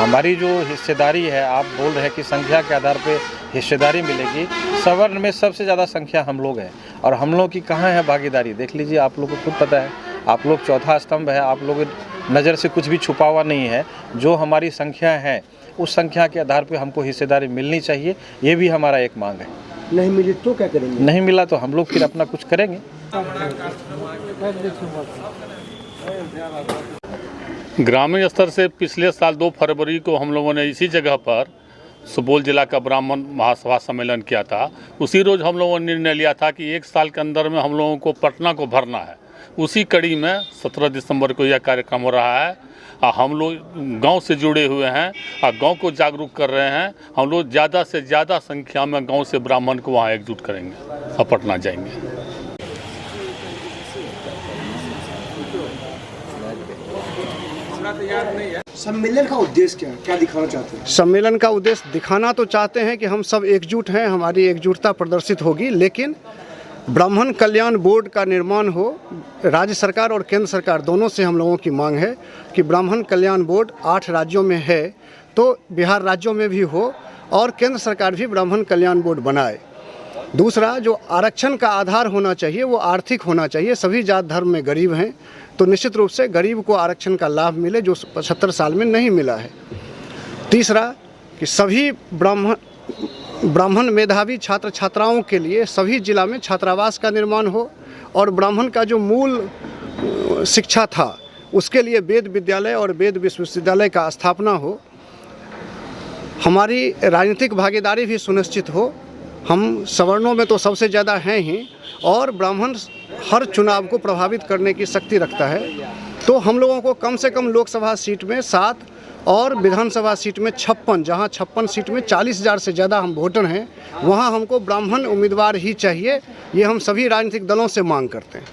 हमारी जो हिस्सेदारी है, आप बोल रहे हैं कि संख्या के आधार पे हिस्सेदारी मिलेगी। सवर्ण में सबसे ज़्यादा संख्या हम लोग हैं और हम लोग की कहाँ है भागीदारी, देख लीजिए, आप लोग को खुद पता है। आप लोग चौथा स्तंभ है, आप लोग नज़र से कुछ भी छुपा हुआ नहीं है। जो हमारी संख्या है उस संख्या के आधार पे हमको हिस्सेदारी मिलनी चाहिए, ये भी हमारा एक मांग है। नहीं मिली तो क्या करेंगे? नहीं मिला तो हम लोग फिर अपना कुछ करेंगे। ग्रामीण स्तर से पिछले साल 2 फरवरी को हम लोगों ने इसी जगह पर सुपौल जिला का ब्राह्मण महासभा सम्मेलन किया था। उसी रोज़ हम लोगों ने निर्णय लिया था कि 1 साल के अंदर में हम लोगों को पटना को भरना है। उसी कड़ी में 17 दिसंबर को यह कार्यक्रम हो रहा है। हम लोग गांव से जुड़े हुए हैं और गांव को जागरूक कर रहे हैं। हम लोग ज़्यादा से ज़्यादा संख्या में गांव से ब्राह्मण को वहां एकजुट करेंगे और पटना जाएंगे। सम्मेलन का उद्देश्य क्या दिखाना चाहते हैं? सम्मेलन का उद्देश्य दिखाना तो चाहते हैं कि हम सब एकजुट हैं, हमारी एकजुटता प्रदर्शित होगी, लेकिन ब्राह्मण कल्याण बोर्ड का निर्माण हो। राज्य सरकार और केंद्र सरकार दोनों से हम लोगों की मांग है कि ब्राह्मण कल्याण बोर्ड 8 राज्यों में है तो बिहार राज्यों में भी हो और केंद्र सरकार भी ब्राह्मण कल्याण बोर्ड बनाए। दूसरा, जो आरक्षण का आधार होना चाहिए वो आर्थिक होना चाहिए। सभी जात धर्म में गरीब हैं तो निश्चित रूप से गरीब को आरक्षण का लाभ मिले जो 75 साल में नहीं मिला है। तीसरा, कि सभी ब्राह्मण मेधावी छात्र छात्राओं के लिए सभी जिला में छात्रावास का निर्माण हो और ब्राह्मण का जो मूल शिक्षा था उसके लिए वेद विद्यालय और वेद विश्वविद्यालय का स्थापना हो। हमारी राजनीतिक भागीदारी भी सुनिश्चित हो। हम सवर्णों में तो सबसे ज़्यादा हैं ही और ब्राह्मण हर चुनाव को प्रभावित करने की शक्ति रखता है। तो हम लोगों को कम से कम लोकसभा सीट में 7 और विधानसभा सीट में 56, जहां 56 सीट में 40,000 से ज़्यादा हम वोटर हैं, वहां हमको ब्राह्मण उम्मीदवार ही चाहिए। ये हम सभी राजनीतिक दलों से मांग करते हैं।